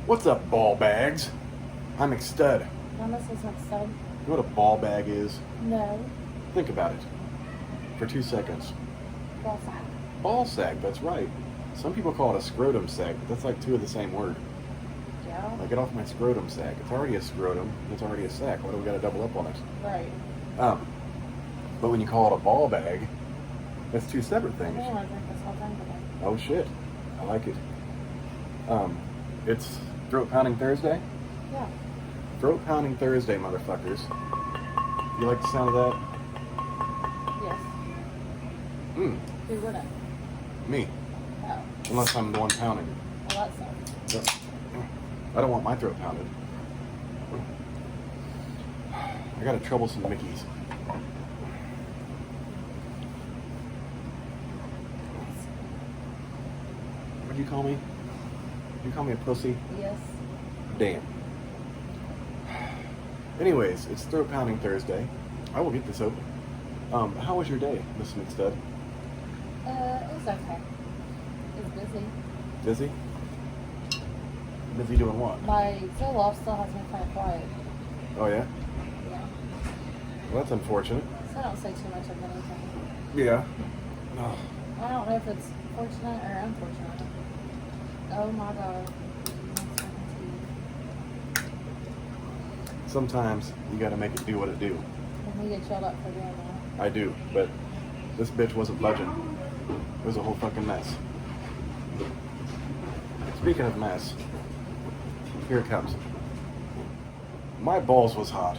What's up, ball bags? I'm McStud. Mama says McStud's. You know what a ball bag is? No. Think about it. For 2 seconds. Ball sack. Ball sack, that's right. Some people call it a scrotum sack, but that's like two of the same word. Yeah. Like, get off my scrotum sack. It's already a scrotum, it's already a sack. Why do we gotta double up on it? Right. But when you call it a ball bag, that's two separate I things. don't want to drink this whole thing today. Oh shit. I like it. It's Throat Pounding Thursday? Yeah. Throat Pounding Thursday, motherfuckers. You like the sound of that? Yes. Who wouldn't? Me. Oh. Unless I'm the one pounding. Well, that sucks. So, I don't want my throat pounded. I got a troublesome Mickey's. What'd you call me? You call me a pussy? Yes. Damn. Anyways, it's Throat Pounding Thursday. I will get this open. How was your day, Miss McStud? It was okay. It was busy. Busy? Busy doing what? My solo still has me kind of quiet. Oh yeah? Yeah. Well, that's unfortunate. So I don't say too much of anything. Yeah. Oh. I don't know if it's fortunate or unfortunate. Oh my god. Sometimes you gotta make it do what it do. Let me get chilled up for doing that. I do, but this bitch wasn't budging. It was a whole fucking mess. Speaking of mess, here it comes. My balls was hot.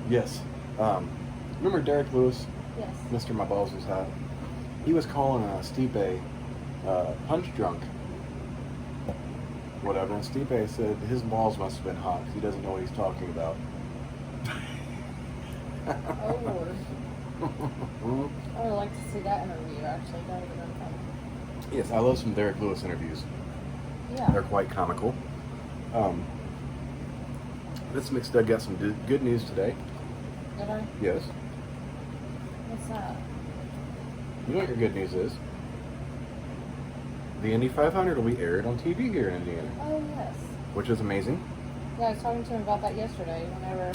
Yes. Remember Derek Lewis? Yes. Mr. My Balls Was Hot? He was calling Stipe punch drunk. Whatever. And Stipe said his balls must have been hot because he doesn't know what he's talking about. Oh Lord. I would like to see that interview actually. That would have been fun. Yes, I love some Derek Lewis interviews. Yeah. They're quite comical. This McStud got some good news today. Did I? Yes. What's that? You know what your good news is? The Indy 500 will be aired on TV here in Indiana, Oh yes. which is amazing. Yeah, I was talking to him about that yesterday whenever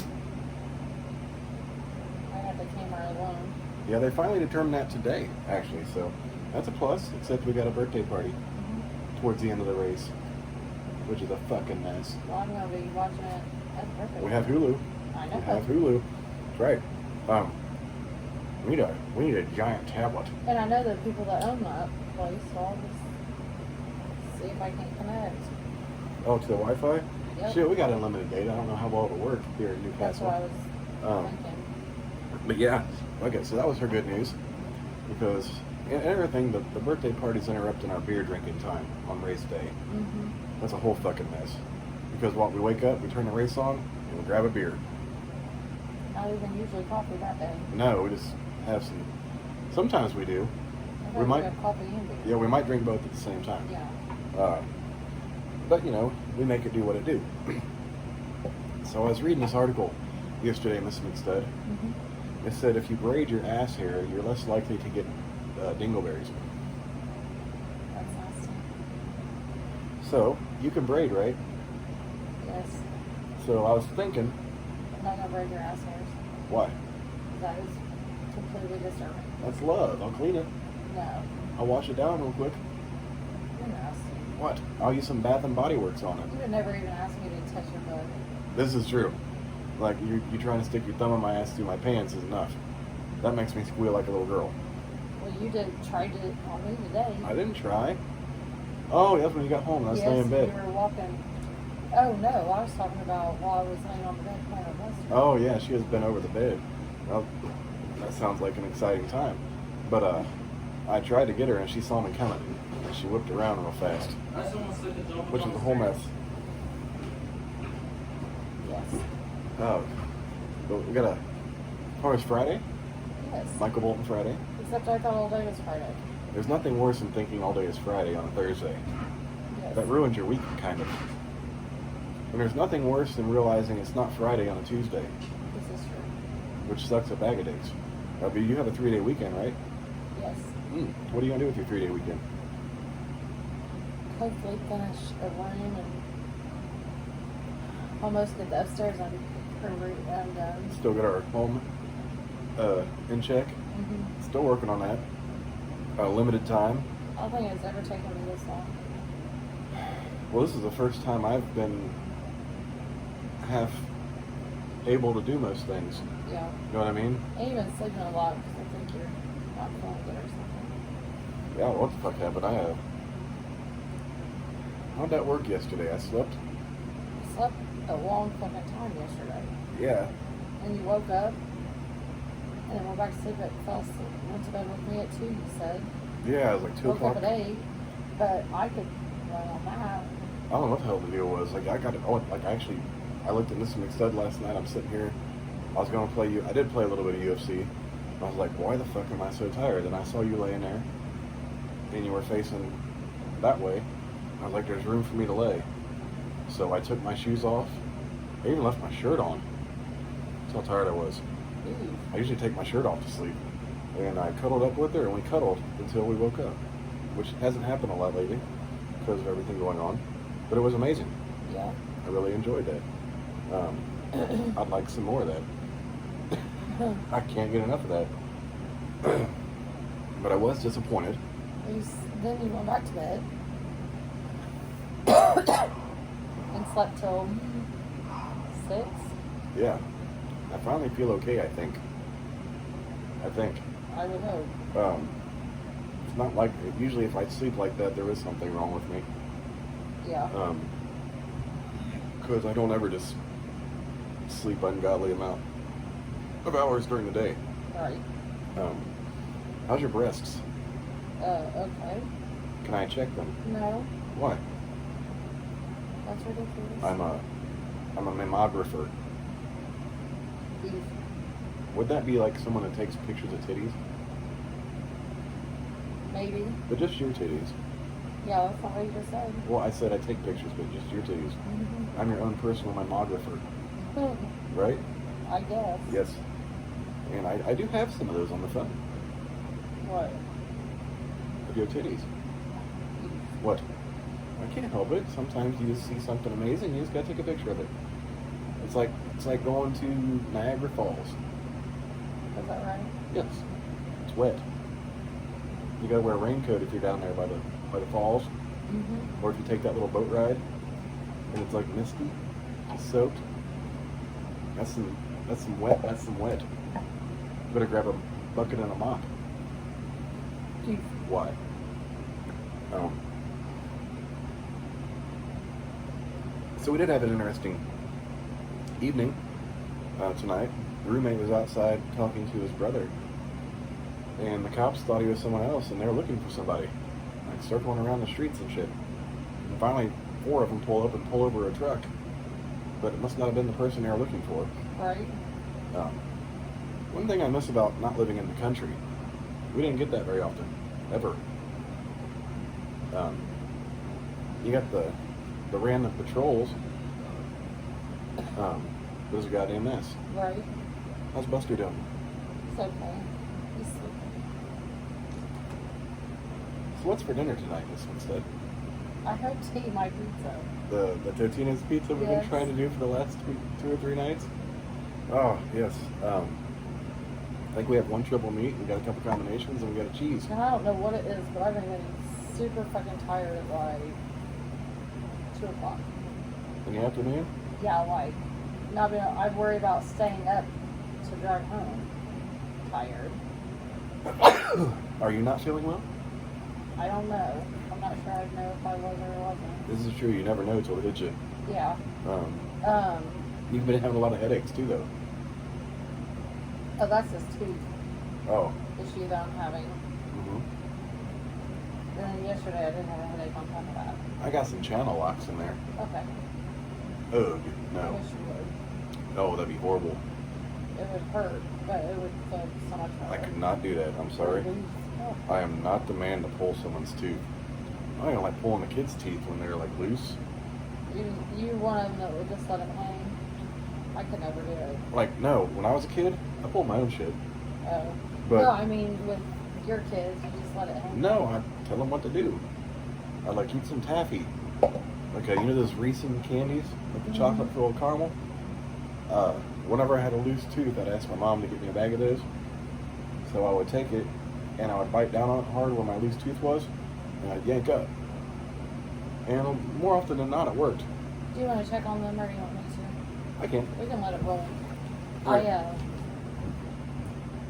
I had the camera alone. Yeah, they finally determined that today, actually, so that's a plus, except we got a birthday party towards the end of the race, which is a fucking mess. Well, I'm going to be watching it at the birthday. We have Hulu. I know. We have Hulu. That's right. We need a giant tablet. And I know the people that own that place, so I'll just see if I can connect. Oh, to the Wi-Fi? Yep. Shit, we got unlimited data. I don't know how well it'll work here in That's Newcastle. what I was thinking. But yeah, okay, so that was her good news. Because and everything, the birthday party's interrupting our beer drinking time on race day. Mm-hmm. That's a whole fucking mess. Because what, we wake up, we turn the race on, and we grab a beer. Not even usually coffee that day. No, we just have some. Sometimes we do. I We might. have coffee and beer. Yeah, we might drink both at the same time. Yeah. But you know, we make it do what it do. So I was reading this article yesterday, Miss McStud. Mm-hmm. It said if you braid your ass hair, you're less likely to get dingleberries. That's nasty. So you can braid, right? Yes. So I was thinking, I'm not going to braid your ass hairs. why? That is completely disturbing. That's love. I'll clean it. No. I'll wash it down real quick. You're nasty. What? I'll use some Bath and Body Works on it. You would never even ask me to touch your butt. This is true. Like you trying to stick your thumb in my ass through my pants is enough. That makes me squeal like a little girl. Well, you tried it on me today. I didn't try. Oh, that's when you got home. And I was laying in bed. You were walking. Oh no, I was talking about while I was laying on the bed playing with Lester. Oh yeah, she has been over the bed. Well, that sounds like an exciting time. But I tried to get her and she saw me coming. And she whipped around real fast. Which is a whole mess. Yes. Oh. But we got a Horse Friday? Yes. Michael Bolton Friday. Except I thought all day was Friday. There's nothing worse than thinking all day is Friday on a Thursday. Yes. That ruins your week, kind of. And there's nothing worse than realizing it's not Friday on a Tuesday, This is true. which sucks a bag of dicks. But you have a 3-day weekend, right? Yes. What are you going to do with your 3-day weekend? hopefully finish a room and almost get the upstairs undone. Still got our home in check. Mm-hmm. Still working on that. Limited time. I don't think it's ever taken me this long. Well, this is the first time I've been half able to do most things. Yeah. You know what I mean? And you've been sleeping a lot because I think you're not feeling good or something. Yeah, what the fuck happened? How'd that work yesterday? I slept? You slept a long fucking time yesterday. Yeah. And you woke up and then went back to sleep went to bed with me at 2, you said. Yeah, it was like 2 Woke o'clock. up at 8, but I could run on that. I don't know what the hell the deal was. Like, I looked at this McStud last night. I'm sitting here. I was going to play I did play a little bit of UFC. I was like, why the fuck am I so tired? And I saw you laying there, and you were facing that way. I was like, there's room for me to lay. So I took my shoes off. I even left my shirt on. That's how tired I was. Ooh. I usually take my shirt off to sleep. And I cuddled up with her, and we cuddled until we woke up, which hasn't happened a lot lately because of everything going on. But it was amazing. Yeah. I really enjoyed that. I'd like some more of that. I can't get enough of that. But I was disappointed. Then you went back to bed and slept till 6. Yeah. I finally feel okay, I think. I would hope. It's not like, usually if I sleep like that, there is something wrong with me. Yeah. Because I don't ever just sleep ungodly amount of hours during the day. Right. How's your breasts? Okay. Can I check them? No, Why? that's ridiculous. I'm a mammographer. Beef. Would that be like someone that takes pictures of titties? Maybe. But just your titties. Yeah, that's not what you just said. Well, I said I take pictures, but just your titties. Mm-hmm. I'm your own personal mammographer. Right? I guess. Yes. And I do have some of those on the phone. What? Of your titties. What? I can't help it. Sometimes you just see something amazing, you just gotta take a picture of it. It's like going to Niagara Falls. Is that right? Yes. It's wet. You gotta wear a raincoat if you're down there by the falls. Mm-hmm. Or if you take that little boat ride and it's like misty, soaked. That's some wet. You better grab a bucket and a mop. Beef. Why? So we did have an interesting evening tonight. The roommate was outside talking to his brother, and the cops thought he was someone else, and they were looking for somebody, like circling around the streets and shit. And finally, 4 of them pull up and pull over a truck, but it must not have been the person they were looking for. Right. One thing I miss about not living in the country, we didn't get that very often, ever. You got the random patrols. Those are goddamn mess. Right. How's Buster doing? It's okay. He's sleeping. So what's for dinner tonight, Miss Winstead? I hope to eat my pizza. The Totino's pizza we've Yes. been trying to do for the last 2 or 3 nights? Oh, yes. I think we have 1 triple meat, we got a couple combinations, and we got a cheese. And I don't know what it is, but I've been getting super fucking tired at like 2 o'clock. In the afternoon? Yeah, like, I worry about staying up to drive home. Tired. Are you not feeling well? I don't know. I'm not sure I'd know if I was or wasn't. This is true, you never know till it hits you. Yeah. You've been having a lot of headaches too, though. Oh, that's this tooth Oh. issue that I'm having. Mm-hmm. And then yesterday I didn't have a headache on top of that. I got some channel locks in there. Okay. Ugh, I no. wish you would. Oh, that'd be horrible. It would hurt, but it would feel so much better. I could not do that. I'm sorry. Oh. I am not the man to pull someone's tooth. I don't like pulling the kids' teeth when they're like loose. You one of them that would just let it hang. I could never do it. Like, no, when I was a kid, I pulled my own shit. Oh. But no, I mean with your kids, you just let it hang. no, I tell them what to do. I'd like eat some taffy. Like, you know those Reese's candies? Like the chocolate filled caramel? Whenever I had a loose tooth, I'd ask my mom to get me a bag of those. So I would take it, and I would bite down on it hard where my loose tooth was, and I'd yank up. And more often than not, it worked. Do you want to check on them, or do you want me to? I can. We can let it roll. Right. I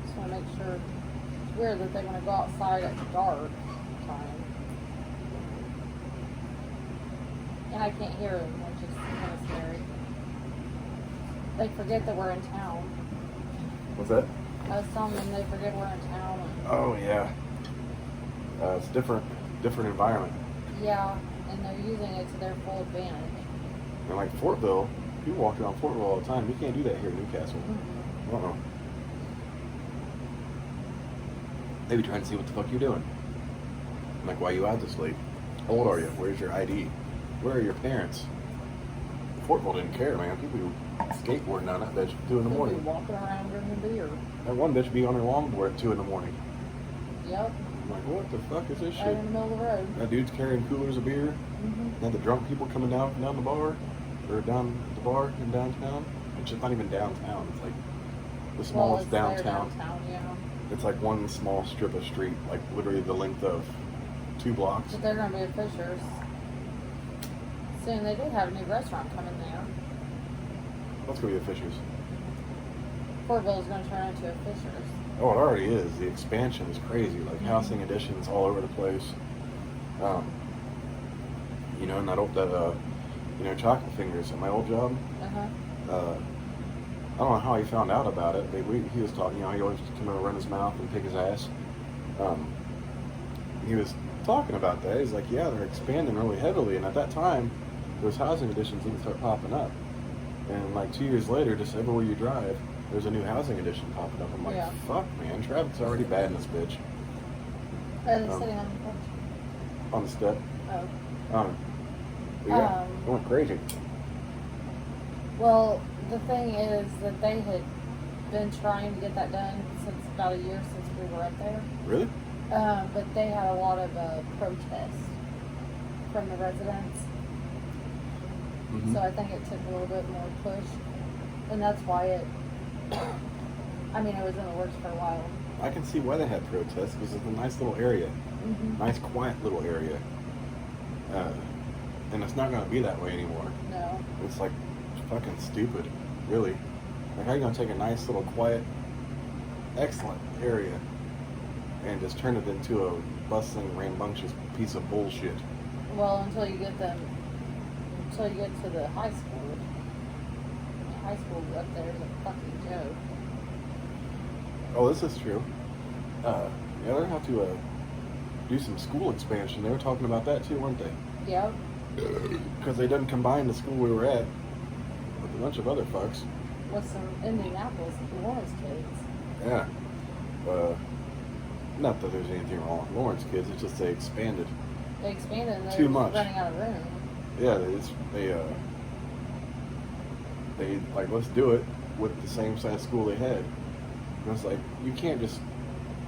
just want to make sure. It's weird that they want to go outside at dark time. And I can't hear them, which is kind of scary. They forget that we're in town. What's that? I was telling them they forget we're in town. And Oh, yeah. It's different environment. yeah, and they're using it to their full advantage. And like Fortville, people walk around Fortville all the time. You can't do that here in Newcastle. Mm-hmm. They be trying to see what the fuck you're doing. I'm like, why you out this late? How old are you? Where's your ID? Where are your parents? Fortville didn't care, man. People skateboarding down that bitch at 2 in the They'll be morning. walking around drinking beer. That one bitch be on her longboard at 2 in the morning. Yep, I'm like, what the fuck is this right shit? in the middle of the road. That dude's carrying coolers of beer. Mm-hmm. And the drunk people coming down the bar, or down the bar in downtown. It's just not even downtown. It's like the smallest their downtown. downtown, yeah. It's like one small strip of street, like literally the length of 2 blocks. But they're going to be at Fisher's. Soon they did have a new restaurant coming there. Let's go get Fisher's. Fortville's going to turn into a Fisher's. Oh, it already is. The expansion is crazy. Like housing additions all over the place. You know, and chocolate fingers at my old job. Uh-huh. I don't know how he found out about it. But he was talking, he always come over, run his mouth and pick his ass. He was talking about that. He's like, yeah, they're expanding really heavily. And at that time, those housing additions didn't start popping up. And like 2 years later, just everywhere you drive, there's a new housing addition popping up. I'm like, Yeah. fuck, man, traffic's already bad in this bitch. Are they sitting on the porch? On the step. Oh. But yeah, it went crazy. Well, the thing is that they had been trying to get that done since about a year since we were up there. Really? But they had a lot of protests from the residents. Mm-hmm. So I think it took a little bit more push. And that's why it was in the works for a while. I can see why they had protests, because it's a nice little area. Mm-hmm. Nice, quiet little area. And it's not going to be that way anymore. No. It's like fucking stupid, really. Like, how are you going to take a nice little quiet, excellent area and just turn it into a bustling, rambunctious piece of bullshit? Well, until you get to the high school. The high school up there is a fucking joke. Oh, this is true. Yeah, they're going to have to do some school expansion. They were talking about that too, weren't they? Yep. Because they didn't combine the school we were at with a bunch of other fucks. With some Indianapolis Lawrence kids. Yeah. Not that there's anything wrong with Lawrence kids, it's just they expanded. They expanded and they're Too much. running out of room. Yeah, they like, let's do it with the same size school they had. And it's like, you can't just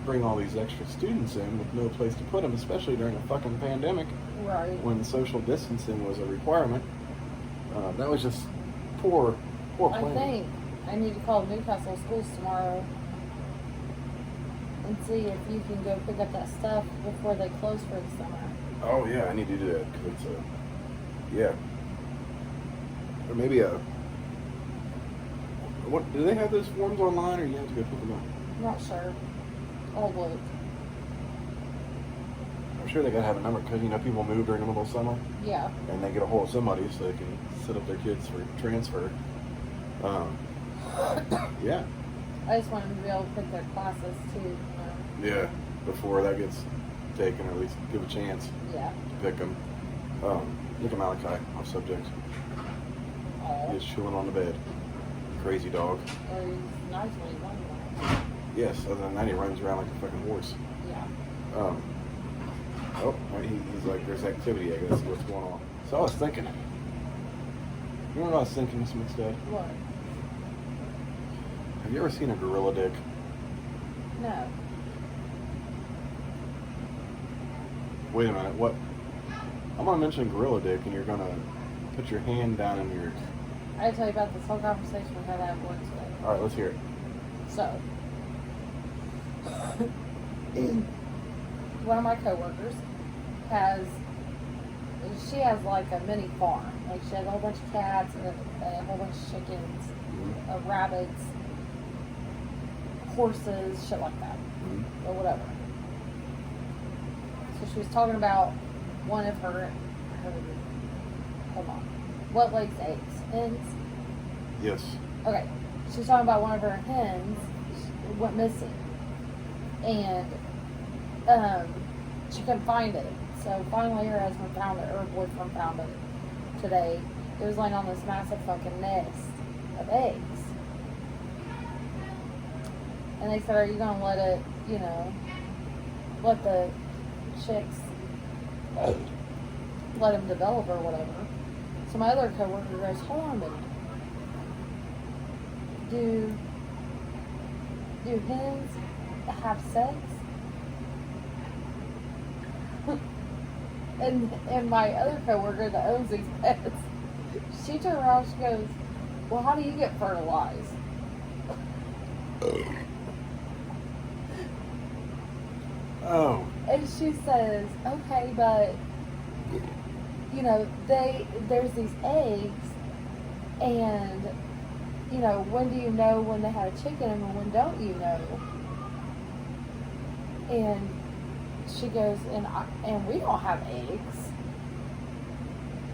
bring all these extra students in with no place to put them, especially during a fucking pandemic. Right. When social distancing was a requirement. That was just poor I planning. think I need to call Newcastle schools tomorrow and see if you can go pick up that stuff before they close for the summer. Oh yeah, I need to do that, because it's yeah. Or maybe what, do they have those forms online, or you have to go pick them up? I'm not sure. I'll look. I'm sure they gotta have a number, because people move during the middle of summer, Yeah. and they get a hold of somebody so they can set up their kids for transfer. Yeah. I just want them to be able to pick their classes too. Yeah. Before that gets taken, or at least give a chance to Yeah. pick them. Look at Malachi, off subject. He's chilling on the bed. Crazy dog. Or he's nice when he's one. Yes, other than that, he runs around like a fucking horse. Yeah. He's like, there's activity, I guess, what's going on. So I was thinking, you know what I was thinking, Miss McStud? What? Have you ever seen a gorilla dick? No. Wait a minute, what? I'm gonna mention gorilla dick, and you're gonna put your hand down in your. I gotta tell you about this whole conversation we had at work today. All right, let's hear it. So, one of my coworkers she has like a mini farm. Like she has a whole bunch of cats and a whole bunch of chickens, rabbits, horses, shit like that, or whatever. So she was talking about one of her hold on, what lays eggs? Hens? Yes. Okay. She was talking about one of her hens went missing. And she couldn't find it. So finally her husband found it, or her boyfriend found it today. It was laying on this massive fucking nest of eggs. And they said, are you going to let it, let the chicks, let them develop or whatever? So my other coworker goes, hold on a minute. Do hens have sex? and my other coworker that owns these pets, she turned around and she goes, well, how do you get fertilized? Oh. And she says, okay, but there's these eggs, and when do you know when they had a chicken and when don't you know? And she goes, and we don't have eggs.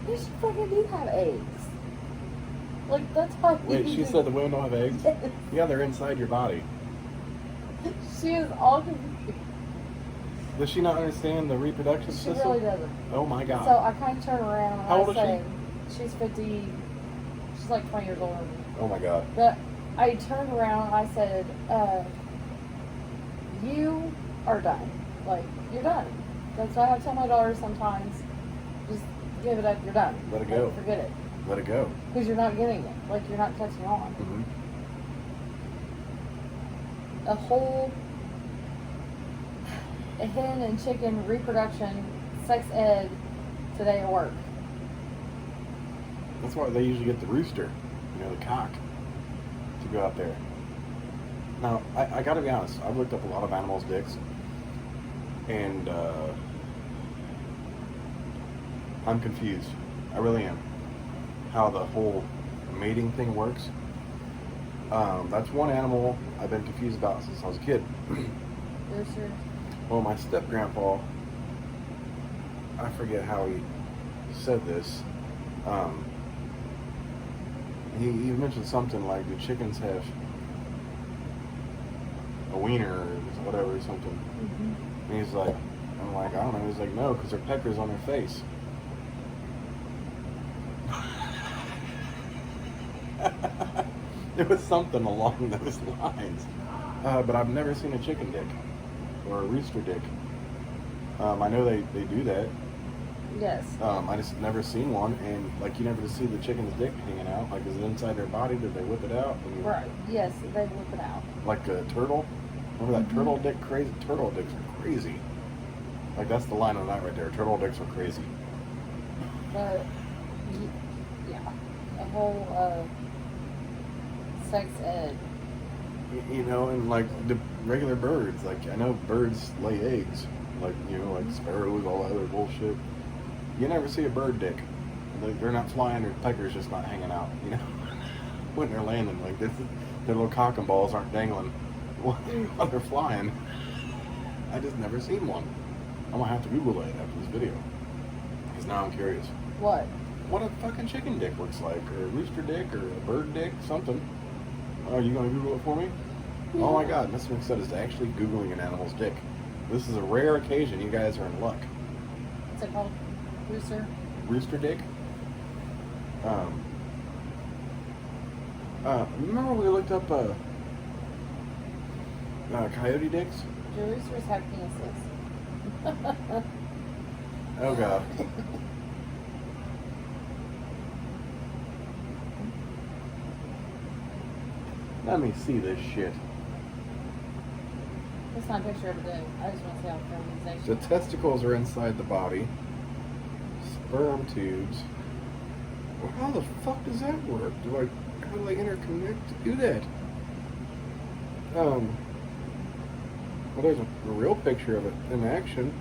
Yes, you fucking do have eggs. Like, that's why. Wait, she said the women don't have eggs? Yes. Yeah, they're inside your body. She is all confused. Does she not understand the reproduction She system? really doesn't. Oh my god. So I kind of turn around and How old I is say, she's 50, she's like 20 years older than me. Oh my god. But I turned around and I said, you are done. Like, you're done. That's what I have to tell my daughter sometimes. Just give it up, you're done. Let it go. Like, forget it. Let it go. Because you're not getting it. Like, you're not catching on. Mm-hmm. A whole hen and chicken reproduction sex ed today at work. That's why they usually get the rooster, the cock, to go out there. Now, I gotta be honest, I've looked up a lot of animals' dicks, and I'm confused. I really am. How the whole mating thing works. That's one animal I've been confused about since I was a kid. Rooster. Well, my step-grandpa, I forget how he said this. He mentioned something like, do chickens have a wiener or whatever or something? Mm-hmm. And he's like, I'm like, I don't know. He's like, no, because their pecker's on their face. It was something along those lines. But I've never seen a chicken dick or a rooster dick. I know they do that. Yes. I just never seen one, and like you never just see the chicken's dick hanging out. Like, is it inside their body? Did they whip it out? Right. Yes, they whip it out. Like a turtle. Remember that turtle dick crazy? Turtle dicks are crazy. Like, that's the line on that right there. Turtle dicks are crazy. But yeah, a whole sex ed. And like the regular birds. Like, I know birds lay eggs. Like, like sparrows, all that other bullshit. You never see a bird dick. They're not flying, their pecker's just not hanging out, when they're landing. Like, their little cock and balls aren't dangling while they're flying. I just never seen one. I'm gonna have to Google that after this video. Because now I'm curious. What? What a fucking chicken dick looks like, or a rooster dick, or a bird dick, something. Are you gonna Google it for me? Yeah. Oh my god, Mr. McStud is actually Googling an animal's dick. This is a rare occasion. You guys are in luck. What's it called? Rooster? Rooster dick? Remember we looked up coyote dicks? Do roosters have penises? Oh god. Let me see this shit. That's not a picture of a dick. I just want to see how fertilization. The testicles are inside the body. sperm tubes. Well, how the fuck does that work? How do I interconnect to do that? Well, there's a real picture of it in action.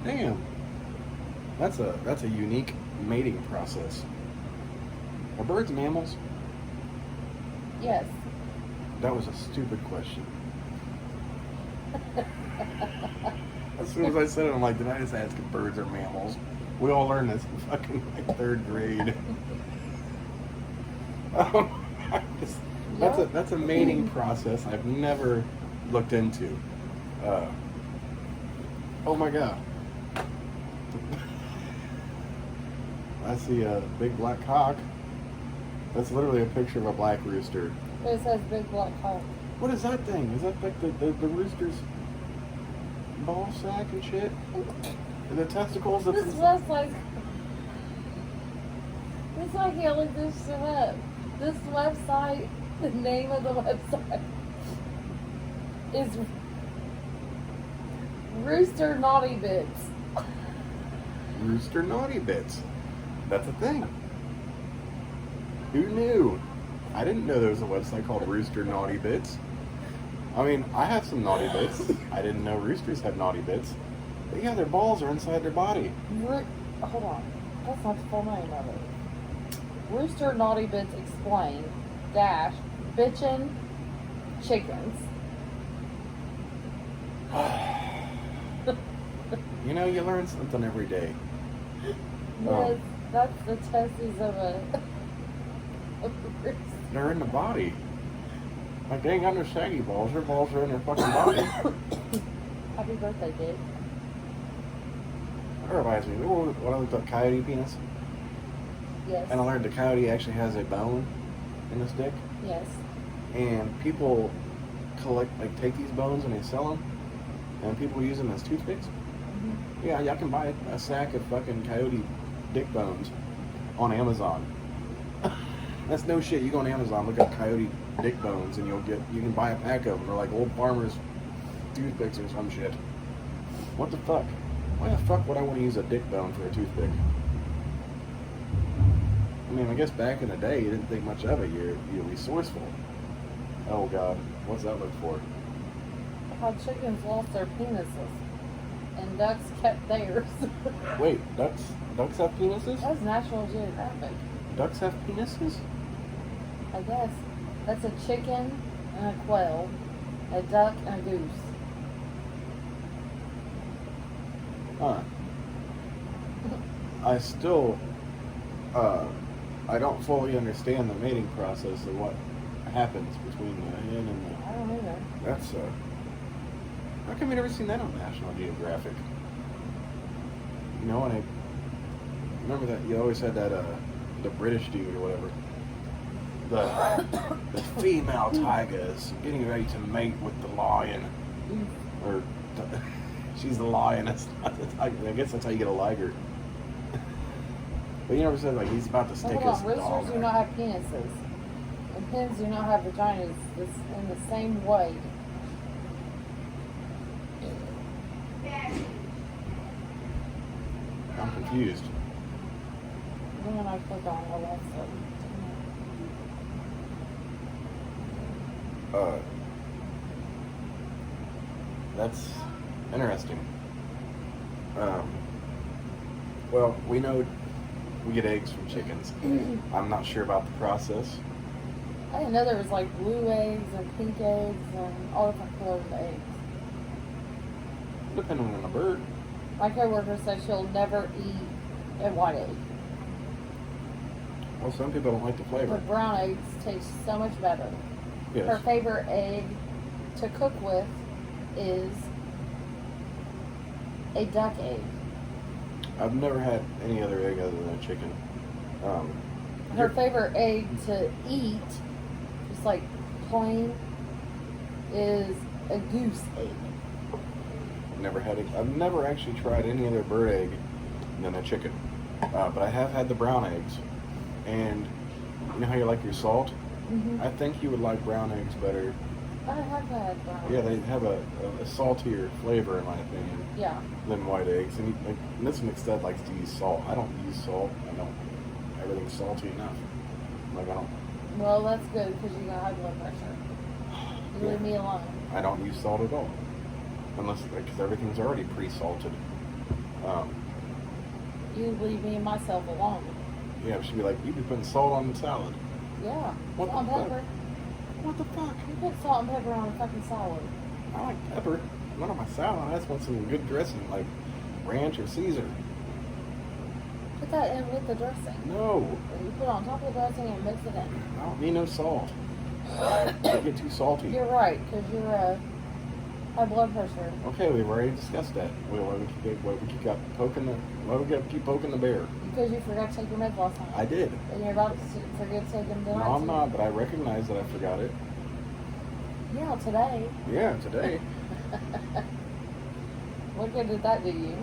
Damn. That's a unique mating process. Are birds mammals? Yes. That was a stupid question. As soon as I said it, I'm like, did I just ask if birds are mammals? We all learned this in fucking like 3rd grade. That's a mating process I've never looked into. Oh my god. I see a big black cock. That's literally a picture of a black rooster. It says big black cock. What is that thing? Is that like the rooster's ball sack and shit? And the testicles? This looks like. It's like I looked this shit up. This website, the name of the website is Rooster Naughty Bits. Rooster Naughty Bits. That's a thing. Who knew? I didn't know there was a website called Rooster Naughty Bits. I mean, I have some naughty bits. I didn't know roosters had naughty bits. But yeah, their balls are inside their body. Hold on. That's not the full name of it. Rooster Naughty Bits Explained - bitchin' chickens. You know, you learn something every day. Yes, that's the testes of a rooster. They're in the body. Like, they ain't got no saggy balls. Their balls are in their fucking body. Happy birthday, Dick. That reminds me. Remember when I looked up coyote penis? Yes. And I learned the coyote actually has a bone in its dick. Yes. And people take these bones and they sell them. And people use them as toothpicks. Mm-hmm. Yeah, y'all can buy a sack of fucking coyote dick bones on Amazon. That's no shit. You go on Amazon, look up coyote dick bones, and you can buy a pack of them. They're like old farmers' toothpicks or some shit. What the fuck? Why the fuck would I want to use a dick bone for a toothpick? I mean, I guess back in the day, you didn't think much of it. You're resourceful. Oh god, what's that look for? How chickens lost their penises and ducks kept theirs. Wait, ducks have penises? That's National Geographic. Ducks have penises? I guess. That's a chicken and a quail, a duck and a goose. Huh. I still, I don't fully understand the mating process of what happens between the hen and the... I don't either. That's, how come you never seen that on National Geographic? You know, and I remember that you always had that, the British dude or whatever. The female tiger is getting ready to mate with the lion. Or, she's the lioness, not the tiger. I guess that's how you get a liger. But you never said, like, he's about to stick his Roosters dog do in. not have penises. And hens do not have vaginas in the same way. I'm confused. Then when I click on all that stuff. That's interesting. Well, we know we get eggs from chickens. I'm not sure about the process. I didn't know there was like blue eggs and pink eggs and all different colors of eggs. Depending on the bird. My coworker said she'll never eat a white egg. Well, some people don't like the Her flavor. brown eggs taste so much better. Yes. Her favorite egg to cook with is a duck egg. I've never had any other egg other than a chicken. Her favorite egg to eat, just like plain, is a goose egg. I've never actually tried any other bird egg than a chicken. But I have had the brown eggs. And you know how you like your salt? Mm-hmm. I think you would like brown eggs better I have had brown Yeah, eggs. they have a saltier flavor, in my opinion, Yeah. than white eggs. And like Miss McStud likes to use salt. I don't use salt. I don't. Everything's salty enough. Like I don't. Well, that's good because you got high blood pressure. You leave me alone. I don't use salt at all, unless because everything's already pre-salted. You leave me and myself alone. Yeah, she'd be like, "You be putting salt on the salad." Yeah. What Salt and the fuck? pepper. What the fuck? You put salt and pepper on a fucking salad. I like pepper. Not on my salad. I just want some good dressing, like ranch or Caesar. Put that in with the dressing. No, You put it on top of the dressing and mix it in. I don't need no salt. I get too salty. You're right, because you're high blood pressure. Okay, we've already discussed that. Why we keep poking the bear? Because you forgot to take your meds last night. I did. And you're about to forget to take them tonight. No, I'm too. not, but I recognize that I forgot it. Yeah, today. Yeah, today. What good did that do you?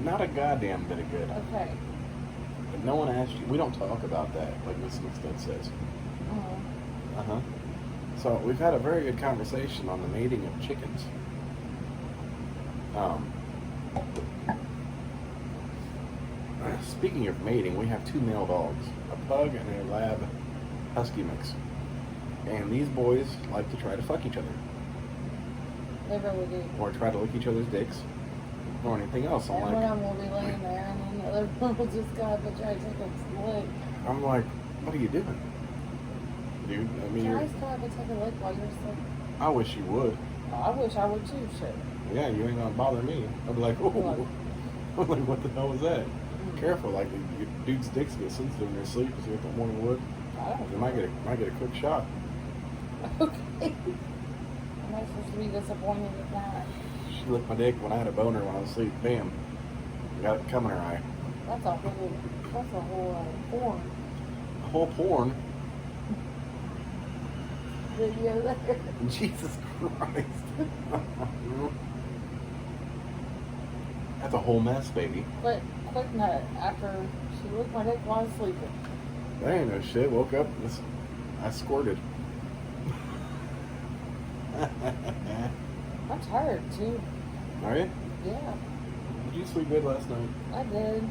Not a goddamn bit of good. Okay. But no one asked you. We don't talk about that, like Miss McStud says. Uh-huh. So we've had a very good conversation on the mating of chickens. Speaking of mating, we have two male dogs, a pug and a lab husky mix. And these boys like to try to fuck each other, They really do. or try to lick each other's dicks, or anything else. And one of them will be laying there, and then the other one will just go up and try to take a lick. I'm like, what are you doing? Dude, I mean, Can I just go up and take a lick while you're asleep? I wish you would. I wish I would too, shit. Yeah, you ain't gonna bother me. I'd be like, oh, I'm like, what the hell was that? Careful, like your dude's dicks get sensitive in their sleep, so you get the morning wood. I don't You might get a quick shot. Okay. Am I supposed to be disappointed at that? She licked my dick when I had a boner when I was asleep. Bam, got it coming her eye. That's a whole porn A whole porn. video there. Jesus Christ. That's a whole mess, baby. But quick nut after she licked my dick while I was sleeping. That ain't no shit. Woke up, I squirted. I'm tired too. Are you? Yeah, Did you sleep good last night? I did.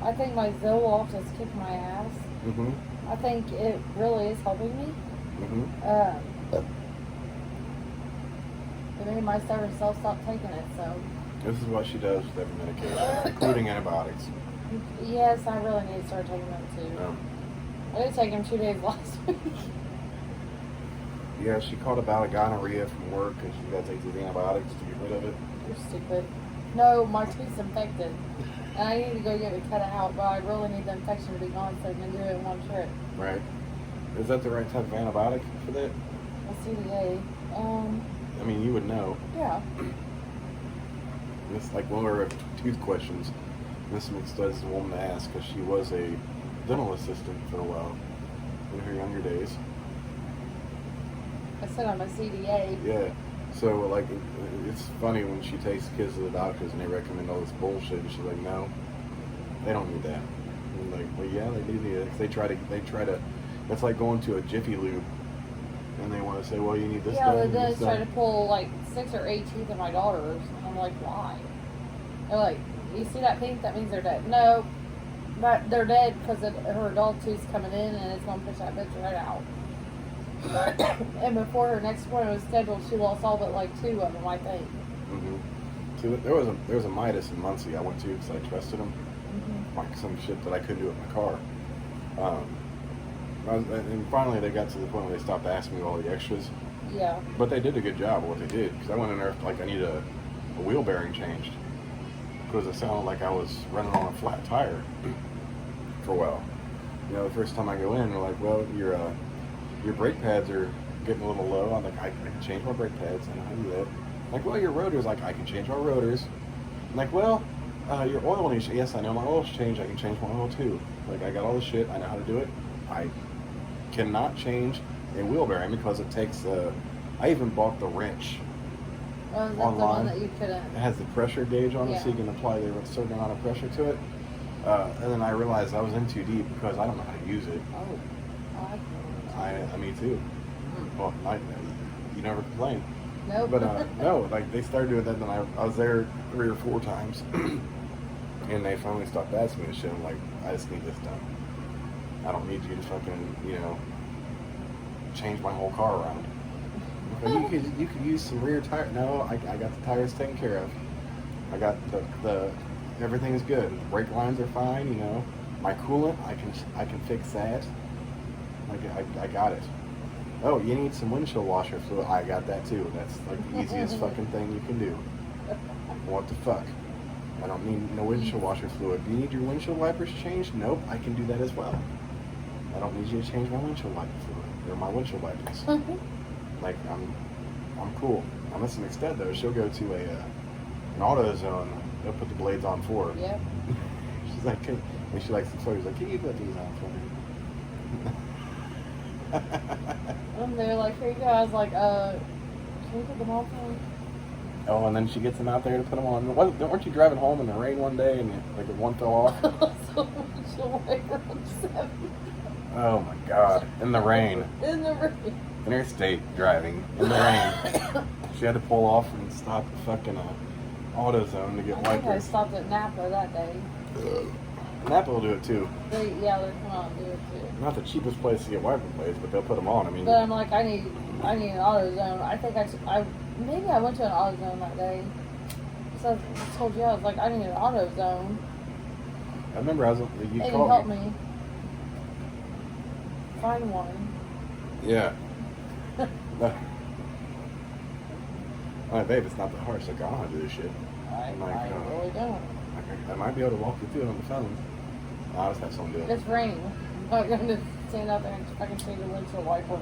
I think my Zoloft has kicked my ass. Mm-hmm. I think it really is helping me. Mm-hmm. It made my stubborn self stop taking it, so. This is what she does with every medication, including antibiotics. Yes, I really need to start taking them too. I did take them 2 days last week. Yeah, she called about a gonorrhea from work and she's got to take these antibiotics to get rid of it. You're stupid. No, my tooth's infected. And I need to go get it cut out, but I really need the infection to be gone so I can do it in one trip. Right. Is that the right type of antibiotic for that? A CDA. I mean, you would know. Yeah. It's like one of our tooth questions. Miss McStud's is the woman to ask because she was a dental assistant for a while in her younger days. I said I'm a CDA. Yeah. So, like, it's funny when she takes kids to the doctors and they recommend all this bullshit, and she's like, no, they don't need that. And I'm like, well, yeah, they do need it. They try to, it's like going to a Jiffy Lube, and they want to say, well, you need this Yeah, done, the and this dentist tried to done. pull like 6 or 8 teeth of my daughter's. And I'm like, why? They're like, you see that pink? That means they're dead. No, but they're dead because her adult tooth's coming in and it's going to push that bitch right out. And before her next appointment was scheduled, she lost all but like 2 of them, I think. Mm-hmm. See, there was a Midas in Muncie I went to because I trusted him. Mm-hmm. Like some shit that I couldn't do with my car. And finally they got to the point where they stopped asking me all the extras. Yeah. But they did a good job of what they did, because I went in there like I need a wheel bearing changed, because it sounded like I was running on a flat tire for a while. You know, the first time I go in, they're like, well, your brake pads are getting a little low. I'm like, I can change my brake pads. I know how to do that. Like, well, your rotors, like, I can change my rotors. I'm like, well, your oil needs, yes, I know my oil's changed. I can change my oil too. Like, I got all this shit. I know how to do it. I cannot change a wheel bearing because it takes I even bought the wrench Oh, is that the online. one that you couldn't? It has the pressure gauge on it, so you can apply a certain amount of pressure to it. And then I realized I was in too deep because I don't know how to use it. Oh, I can. Me too. Well, You never complain. Nope. But no, like they started doing that, and then I was there 3 or 4 times, and they finally stopped asking me to shit. I'm like, I just need this done. I don't need you to fucking, change my whole car around. But you could use some rear tire. No, I got the tires taken care of. I got the everything is good. Brake lines are fine. My coolant, I can fix that. Like I got it. Oh, you need some windshield washer fluid. I got that too. That's like the easiest fucking thing you can do. What the fuck? I don't need no windshield washer fluid. Do you need your windshield wipers changed? Nope, I can do that as well. I don't need you to change my windshield wiper fluid or my windshield wipers. Like I'm cool. Now Miss McStud though, she'll go to an AutoZone. They'll put the blades on for her. Yep. She's like, and she likes the toys. She's like, can you put these on for me? And they're like, here you go. I was like, can you put them on for me? Oh, and then she gets them out there to put them on. Weren't you driving home in the rain one day and one fell off? So windshield wiper on 7. Oh my God! In the rain. In the rain. Interstate driving in the rain. She had to pull off and stop at fucking AutoZone to get I think I wipers. stopped at Napa that day. Napa will do it too. They're come on, do it too. Not the cheapest place to get wiper blades, but they'll put them on. I mean, But I'm like, I need an AutoZone. I think maybe I went to an AutoZone that day. So I told you, I was like, I need an AutoZone. I remember you And you called helped me find one. Yeah. Like, babe, it's not that hard. She's like, I don't know how to do this shit. I Like, really don't. I might be able to walk you through it on the phone. I'll just have someone do it. It's raining. I'm not going to stand out there and fucking change the windshield wiper.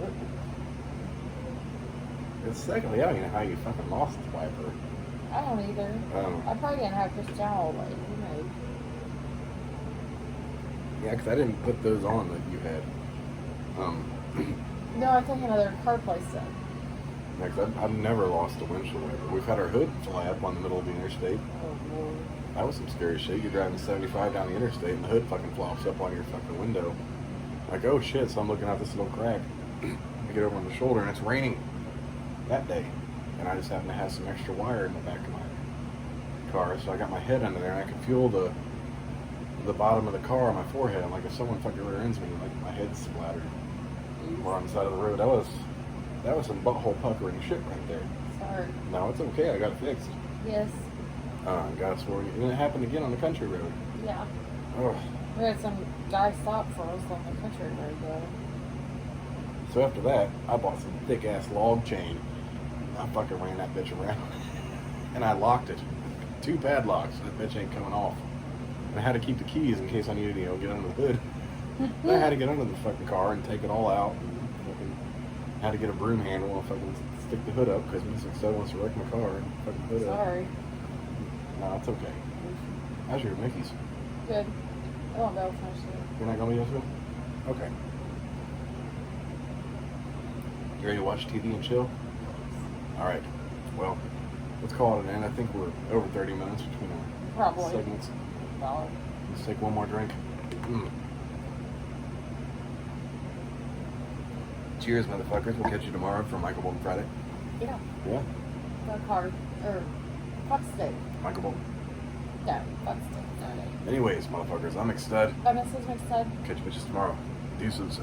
It's secondly, I don't even know how you fucking lost the wiper. I don't either. I probably didn't have Christian all the way, Yeah, because I didn't put those on that you had. No, I think another car placed it. Yeah, 'cause I've never lost a windshield wiper. We've had our hood fly up on the middle of the interstate. Oh, Lord. That was some scary shit. You're driving 75 down the interstate and the hood fucking flops up on your fucking window. Like, oh shit, so I'm looking out this little crack. I get over on the shoulder and it's raining that day. And I just happen to have some extra wire in the back of my car. So I got my head under there and I can feel the bottom of the car on my forehead. I'm like, if someone fucking rear ends me, like my head's splattered. We're on the side of the road. That was some butthole puckering shit right there. Sorry. No, it's okay. I got it fixed. Yes. God swore. And it happened again on the country road. Yeah. Oh. We had some guy stop for us on the country road, though. So after that, I bought some thick ass log chain. I fucking ran that bitch around. And I locked it. 2 padlocks. That bitch ain't coming off. And I had to keep the keys in case I needed to, get under the hood. Then I had to get under the fucking car and take it all out. And fucking had to get a broom handle and fucking stick the hood up because Miss McStud wants to wreck my car and fucking hood up. Sorry. No, it's okay. How's your Mickey's? Good. I won't be able to finish it. You're not gonna be able to? Okay. You ready to watch TV and chill? Alright. Well, let's call it an end. I think we're over 30 minutes between our Probably. segments. Probably. Let's take one more drink. Cheers, motherfuckers. We'll catch you tomorrow for Michael Bolton Friday. Yeah. Yeah? The car, or Fox Steak. Michael Bolton. No, Fox Steak. No. Anyways, motherfuckers, I'm McStud. Bye, Mrs. McStud. Catch you bitches tomorrow. Deuces.